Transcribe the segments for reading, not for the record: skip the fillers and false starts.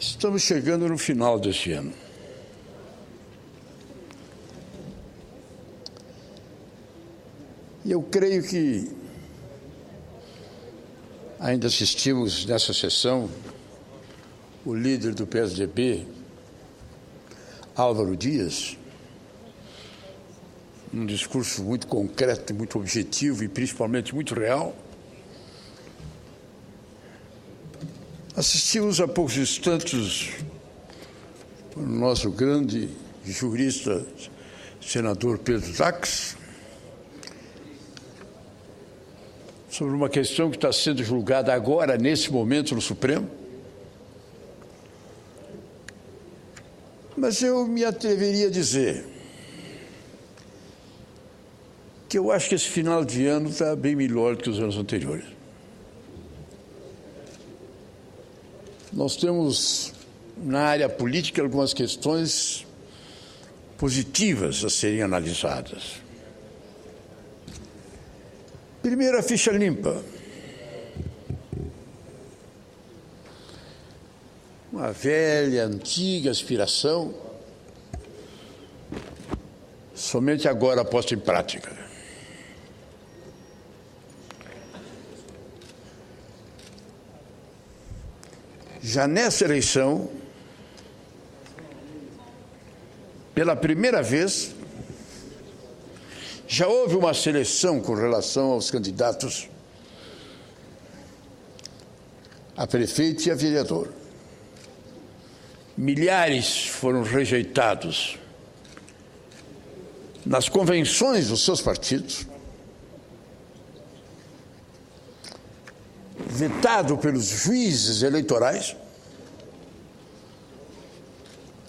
Estamos chegando no final deste ano. E eu creio que ainda assistimos nessa sessão o líder do PSDB, Álvaro Dias, um discurso muito concreto, muito objetivo e principalmente muito real. Assistimos há poucos instantes o nosso grande jurista, senador Pedro Taques, sobre uma questão que está sendo julgada agora, nesse momento, no Supremo. Mas eu me atreveria a dizer que eu acho que esse final de ano está bem melhor do que os anos anteriores. Nós temos, na área política, algumas questões positivas a serem analisadas. Primeiro, a ficha limpa. Uma velha, antiga aspiração, somente agora posta em prática. Já nessa eleição, pela primeira vez, já houve uma seleção com relação aos candidatos a prefeito e a vereador. Milhares foram rejeitados nas convenções dos seus partidos, vetado pelos juízes eleitorais,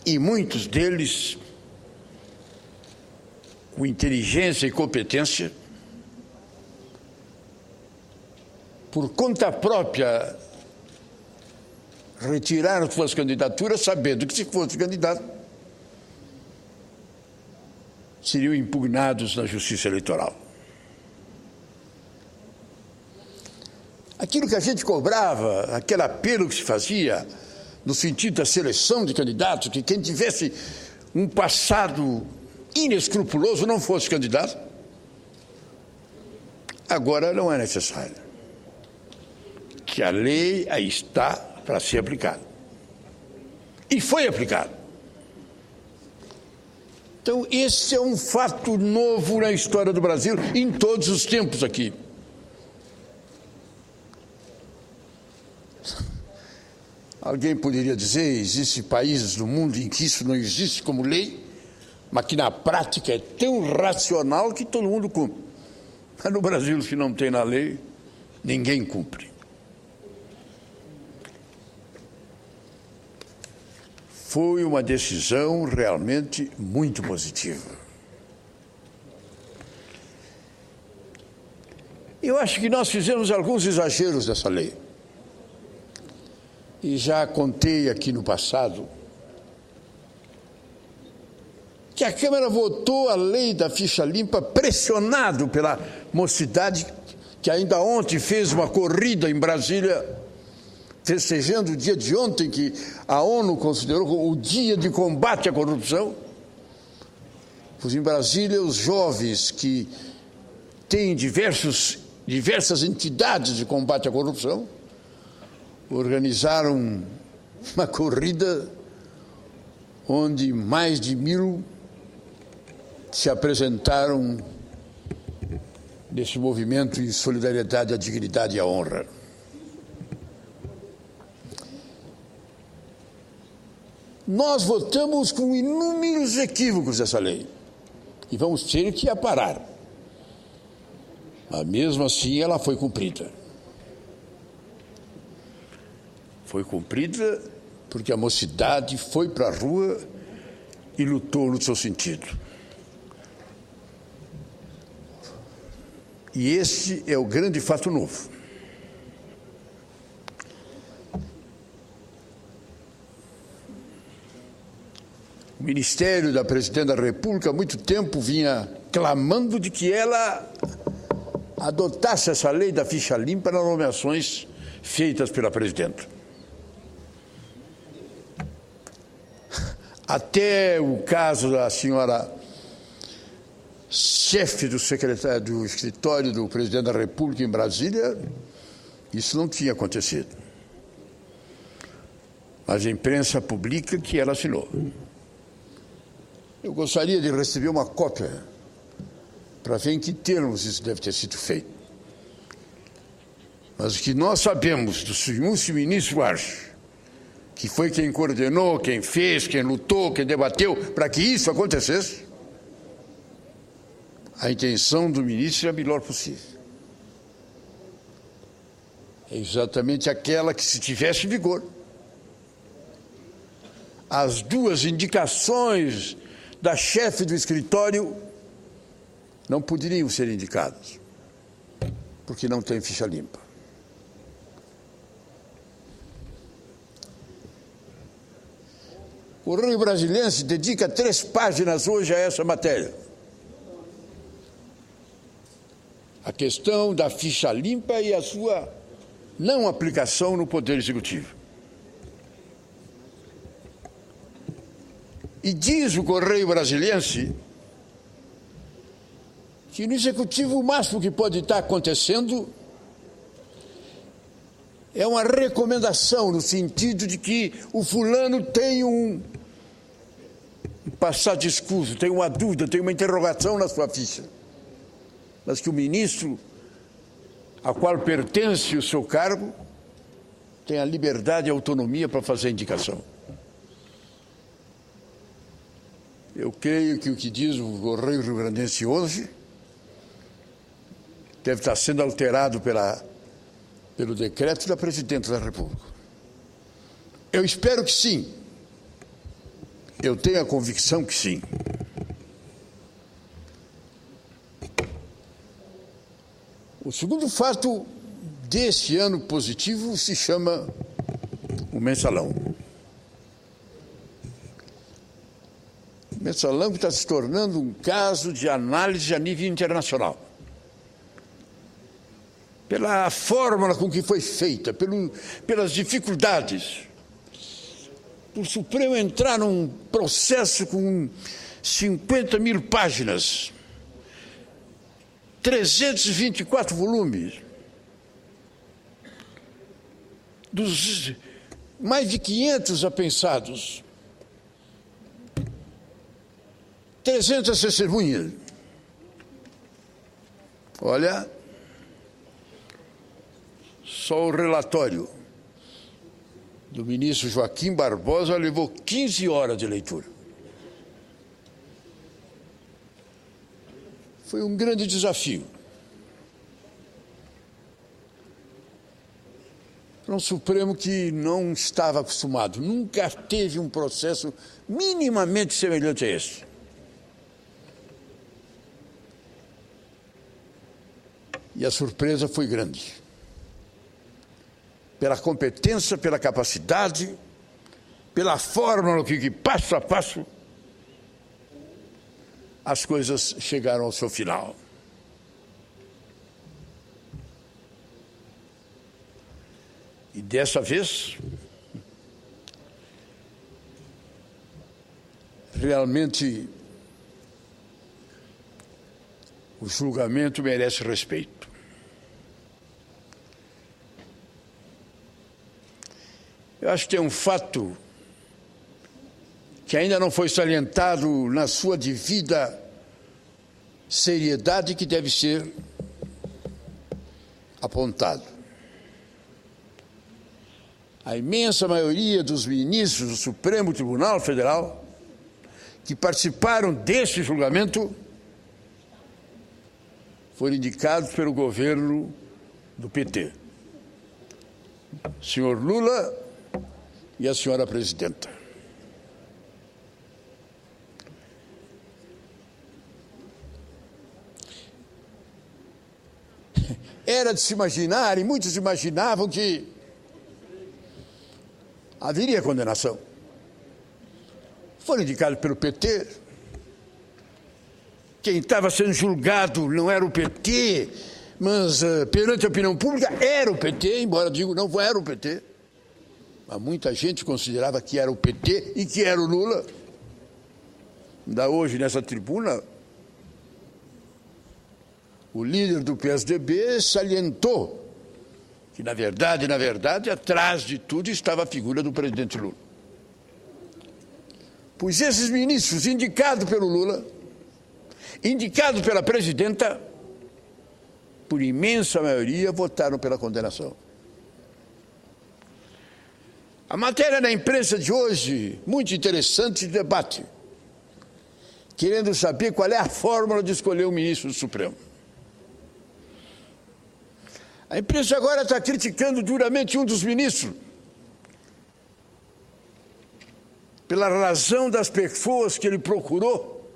e muitos deles com inteligência e competência, por conta própria, retiraram suas candidaturas, sabendo que, se fosse candidato, seriam impugnados na Justiça Eleitoral. Aquilo que a gente cobrava, aquele apelo que se fazia, no sentido da seleção de candidatos, que quem tivesse um passado inescrupuloso não fosse candidato, agora não é necessário. Que a lei aí está para ser aplicada. E foi aplicada. Então, esse é um fato novo na história do Brasil, em todos os tempos aqui. Alguém poderia dizer, existem países no mundo em que isso não existe como lei, mas que na prática é tão racional que todo mundo cumpre. Mas no Brasil, se não tem na lei, ninguém cumpre. Foi uma decisão realmente muito positiva. Eu acho que nós fizemos alguns exageros dessa lei. E já contei aqui no passado que a Câmara votou a lei da ficha limpa pressionado pela mocidade que ainda ontem fez uma corrida em Brasília, festejando o dia de ontem que a ONU considerou o dia de combate à corrupção. Pois em Brasília os jovens que têm diversas entidades de combate à corrupção organizaram uma corrida onde mais de 1.000 se apresentaram nesse movimento em solidariedade à dignidade e à honra. Nós votamos com inúmeros equívocos essa lei e vamos ter que aparar. Mas mesmo assim ela foi cumprida. Foi cumprida porque a mocidade foi para a rua e lutou no seu sentido. E esse é o grande fato novo. O Ministério da Presidente da República há muito tempo vinha clamando de que ela adotasse essa lei da ficha limpa nas nomeações feitas pela Presidenta. até o caso da senhora chefe do escritório do presidente da República em Brasília, isso não tinha acontecido. Mas a imprensa publica que ela assinou. Eu gostaria de receber uma cópia para ver em que termos isso deve ter sido feito. Mas o que nós sabemos do ilustre ministro Arce, que foi quem coordenou, quem fez, quem lutou, quem debateu para que isso acontecesse, a intenção do ministro é a melhor possível. É exatamente aquela que, se tivesse vigor, as duas indicações da chefe do escritório não poderiam ser indicadas, porque não tem ficha limpa. O Correio Brasiliense dedica 3 páginas hoje a essa matéria. A questão da ficha limpa e a sua não aplicação no Poder Executivo. E diz o Correio Brasiliense que no Executivo o máximo que pode estar acontecendo é uma recomendação, no sentido de que o fulano tem um passado escuso, tem uma dúvida, tem uma interrogação na sua ficha. Mas que o ministro, a qual pertence o seu cargo, tem a liberdade e a autonomia para fazer a indicação. Eu creio que o que diz o Correio Rio-Grandense hoje deve estar sendo alterado pelo decreto da Presidenta da República. Eu espero que sim. Eu tenho a convicção que sim. O segundo fato deste ano positivo se chama o mensalão. O mensalão que está se tornando um caso de análise a nível internacional. Pela fórmula com que foi feita, pelas dificuldades. Por o Supremo entrar num processo com 50 mil páginas, 324 volumes, dos mais de 500 apensados, 300 testemunhas. Olha, só o relatório do ministro Joaquim Barbosa levou 15 horas de leitura. Foi um grande desafio. Para um Supremo que não estava acostumado, nunca teve um processo minimamente semelhante a esse. E a surpresa foi grande. Pela competência, pela capacidade, pela fórmula que passo a passo as coisas chegaram ao seu final. E dessa vez, realmente, o julgamento merece respeito. Eu acho que tem um fato que ainda não foi salientado na sua devida seriedade que deve ser apontado. A imensa maioria dos ministros do Supremo Tribunal Federal que participaram deste julgamento foram indicados pelo governo do PT. Senhor Lula e a senhora presidenta. Era de se imaginar, e muitos imaginavam, que haveria condenação. Foram indicados pelo PT. Quem estava sendo julgado não era o PT, mas perante a opinião pública era o PT, embora digo não era o PT. Mas muita gente considerava que era o PT e que era o Lula. Ainda hoje, nessa tribuna, o líder do PSDB salientou que, na verdade, atrás de tudo estava a figura do presidente Lula. Pois esses ministros, indicados pelo Lula, indicados pela presidenta, por imensa maioria, votaram pela condenação. A matéria da imprensa de hoje, muito interessante de debate, querendo saber qual é a fórmula de escolher o ministro do Supremo. A imprensa agora está criticando duramente um dos ministros, pela razão das pessoas que ele procurou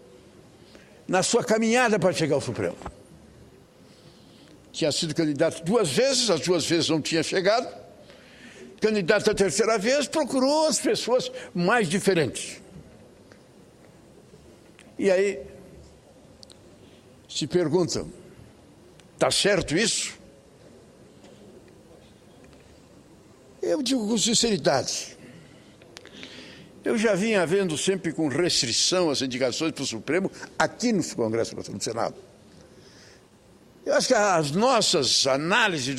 na sua caminhada para chegar ao Supremo. Tinha sido candidato 2 vezes, as 2 vezes não tinha chegado. Candidato a 3ª vez, procurou as pessoas mais diferentes. E aí, se perguntam, está certo isso? Eu digo com sinceridade. Eu já vinha vendo sempre com restrição as indicações para o Supremo aqui no Congresso, no Senado. Eu acho que as nossas análises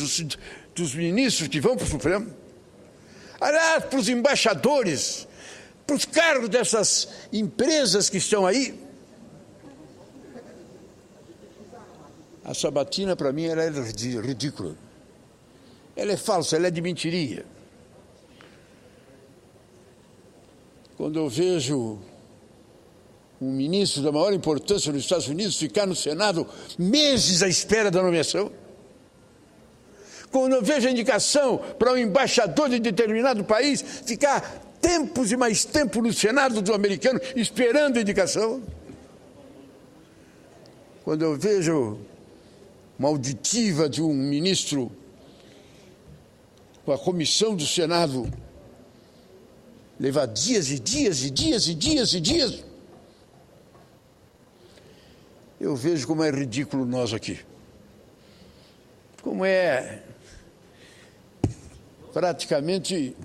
dos ministros que vão para o Supremo, aliás, para os embaixadores, para os cargos dessas empresas que estão aí, a sabatina, para mim, ela é ridícula. Ela é falsa, ela é de mentiria. Quando eu vejo um ministro da maior importância nos Estados Unidos ficar no Senado meses à espera da nomeação, quando eu vejo a indicação para um embaixador de determinado país ficar tempos e mais tempo no Senado do americano esperando a indicação, quando eu vejo uma auditiva de um ministro com a comissão do Senado levar dias e dias e dias e dias e dias, eu vejo como é ridículo nós aqui. Como é praticamente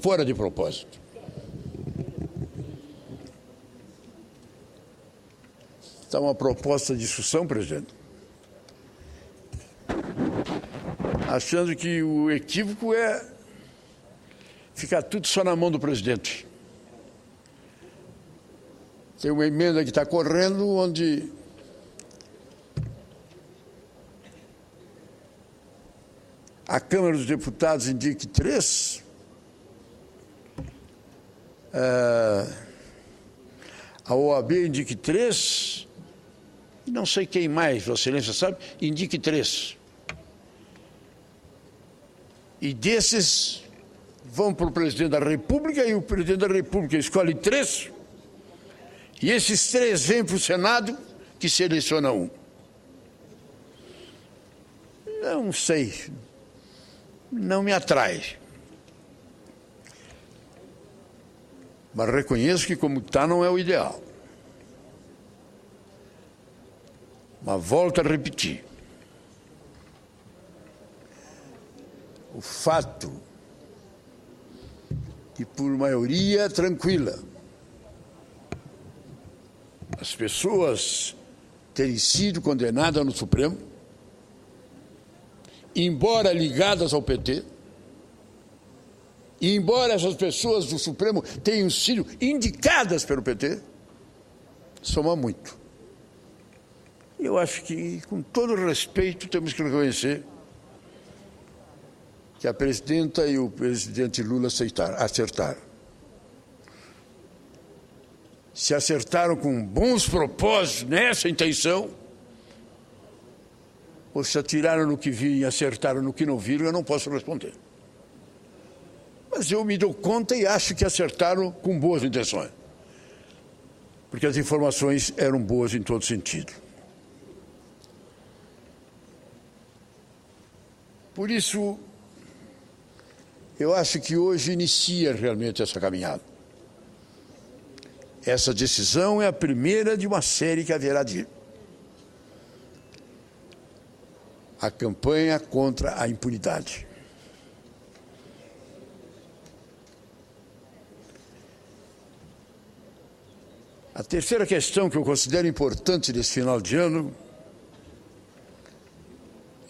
fora de propósito. Está uma proposta de discussão, presidente, achando que o equívoco é ficar tudo só na mão do presidente. Tem uma emenda que está correndo onde a Câmara dos Deputados indique 3, a OAB indique 3, e não sei quem mais, Vossa Excelência sabe, indique 3. E desses vão para o presidente da República e o presidente da República escolhe 3, e esses 3 vêm para o Senado, que seleciona um. Não sei, não me atrai. Mas reconheço que como está não é o ideal. Mas volto a repetir. O fato que por maioria tranquila as pessoas terem sido condenadas no Supremo, embora ligadas ao PT, e embora essas pessoas do Supremo tenham sido indicadas pelo PT, soma muito. Eu acho que, com todo respeito, temos que reconhecer que a presidenta e o presidente Lula acertaram. Se acertaram com bons propósitos nessa intenção, ou se atiraram no que viram e acertaram no que não viram, eu não posso responder. Mas eu me dou conta e acho que acertaram com boas intenções, porque as informações eram boas em todo sentido. Por isso, eu acho que hoje inicia realmente essa caminhada. Essa decisão é a primeira de uma série que haverá de ir. A campanha contra a impunidade. A terceira questão que eu considero importante nesse final de ano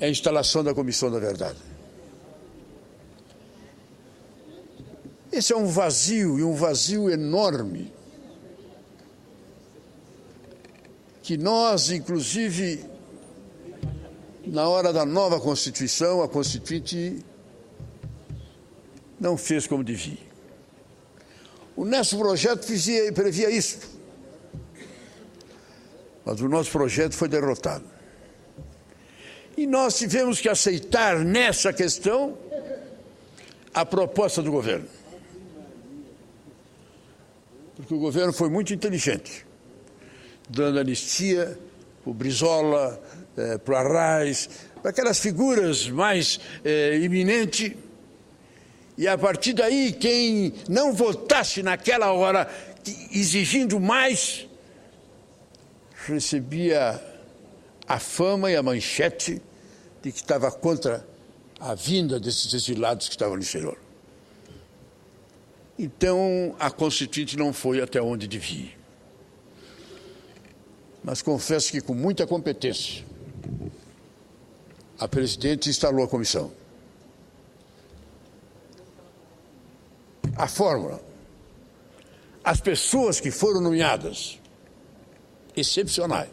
é a instalação da Comissão da Verdade. Esse é um vazio, e um vazio enorme, que nós, inclusive, na hora da nova Constituição, a Constituinte não fez como devia. O nosso projeto previa isso, mas o nosso projeto foi derrotado. E nós tivemos que aceitar nessa questão a proposta do governo. Porque o governo foi muito inteligente, dando anistia para o Brizola, para o Arraes, para aquelas figuras mais iminentes. E a partir daí, quem não votasse naquela hora, exigindo mais, recebia a fama e a manchete de que estava contra a vinda desses exilados que estavam no exterior. Então, a Constituinte não foi até onde devia. Mas confesso que, com muita competência, a presidente instalou a comissão. A fórmula, as pessoas que foram nomeadas, excepcionais.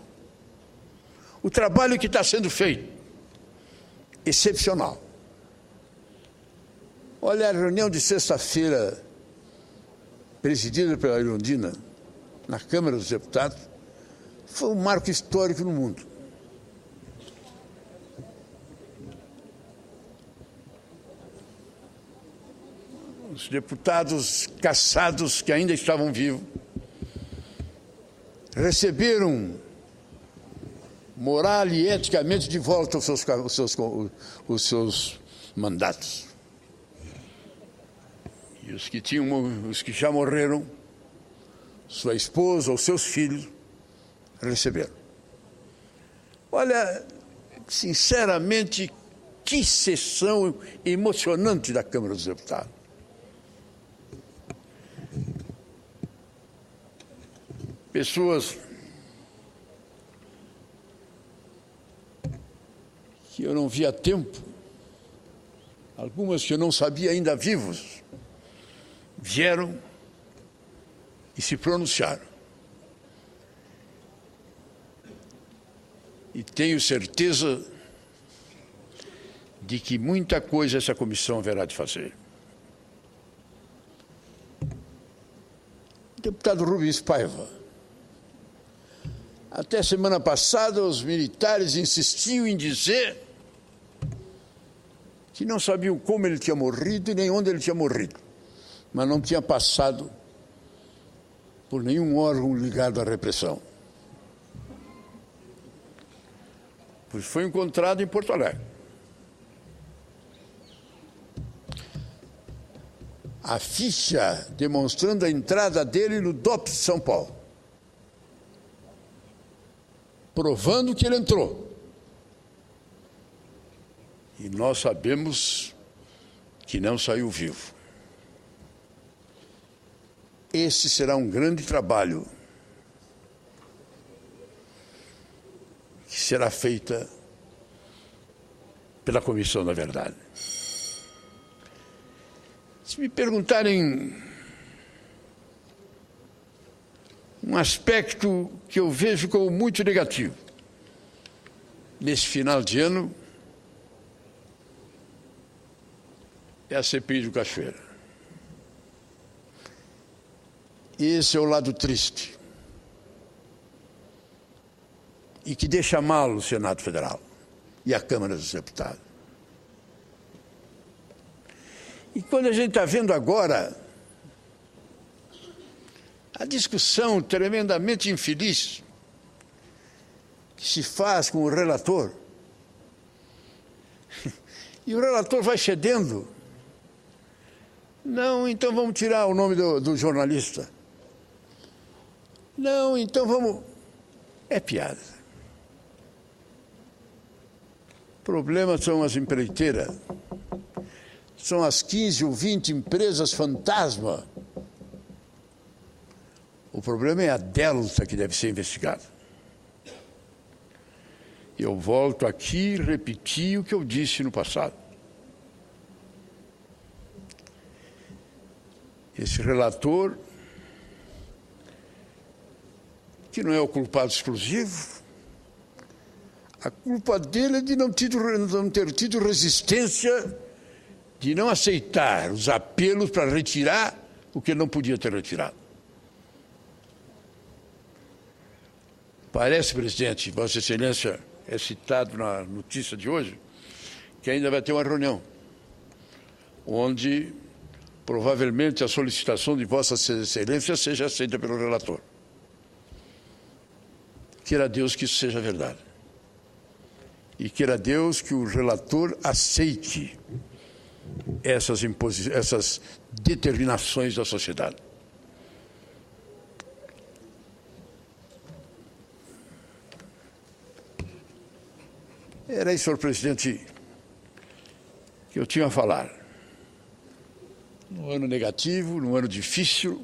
O trabalho que está sendo feito, excepcional. Olha, a reunião de sexta-feira, presidida pela Erundina, na Câmara dos Deputados, foi um marco histórico no mundo. Os deputados caçados que ainda estavam vivos receberam moral e eticamente de volta os seus mandatos. E os que já morreram, sua esposa ou seus filhos, receberam. Olha, sinceramente, que sessão emocionante da Câmara dos Deputados. Pessoas que eu não via há tempo, algumas que eu não sabia ainda vivos, vieram e se pronunciaram. E tenho certeza de que muita coisa essa comissão haverá de fazer. Deputado Rubens Paiva, até semana passada os militares insistiam em dizer que não sabiam como ele tinha morrido e nem onde ele tinha morrido, mas não tinha passado por nenhum órgão ligado à repressão. Pois foi encontrado em Porto Alegre. A ficha demonstrando a entrada dele no DOPS de São Paulo, provando que ele entrou. E nós sabemos que não saiu vivo. Esse será um grande trabalho que será feita pela Comissão da Verdade. Se me perguntarem um aspecto que eu vejo como muito negativo nesse final de ano, é a CPI do Cachoeira. Esse é o lado triste e que deixa mal o Senado Federal e a Câmara dos Deputados. E quando a gente está vendo agora a discussão tremendamente infeliz que se faz com o relator, e o relator vai cedendo, não, então vamos tirar o nome do jornalista. Não, então vamos... É piada. O problema são as empreiteiras. São as 15 ou 20 empresas fantasma. O O problema é a delta que deve ser investigada. Eu volto aqui e repetir o que eu disse no passado. Esse relator, que não é o culpado exclusivo, a culpa dele é de não ter tido resistência, de não aceitar os apelos para retirar o que ele não podia ter retirado. Parece, presidente, Vossa Excelência é citado na notícia de hoje, que ainda vai ter uma reunião, onde provavelmente a solicitação de Vossa Excelência seja aceita pelo relator. Queira Deus que isso seja verdade. E queira Deus que o relator aceite essas determinações da sociedade. Era isso, senhor presidente, que eu tinha a falar. Num ano negativo, num ano difícil,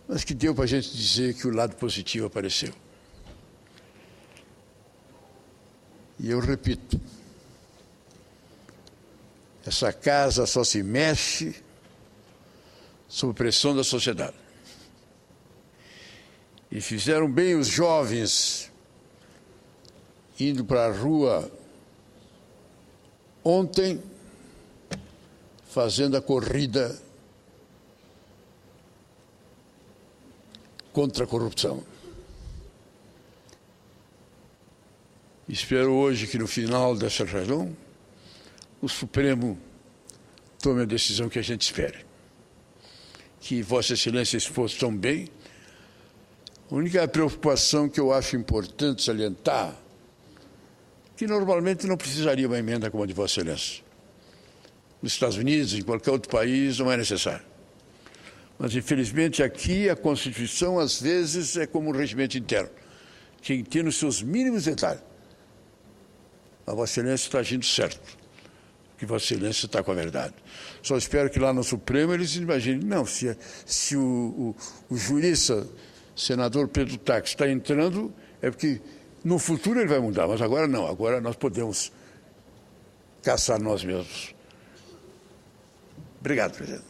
mas que deu para a gente dizer que o lado positivo apareceu. E eu repito, essa casa só se mexe sob pressão da sociedade. E fizeram bem os jovens indo para a rua ontem, fazendo a corrida contra a corrupção. Espero hoje que no final dessa reunião o Supremo tome a decisão que a gente espere. Que Vossa Excelência expôs tão bem. A única preocupação que eu acho importante salientar, que normalmente não precisaria uma emenda como a de Vossa Excelência. Nos Estados Unidos, em qualquer outro país, não é necessário. Mas, infelizmente, aqui a Constituição, às vezes, é como um regimento interno, que tem os seus mínimos detalhes. A Vossa Excelência está agindo certo, que Vossa Excelência está com a verdade. Só espero que lá no Supremo eles imaginem, não, se o jurista, senador Pedro Tax, está entrando, é porque no futuro ele vai mudar, mas agora não, agora nós podemos caçar nós mesmos. Obrigado, presidente.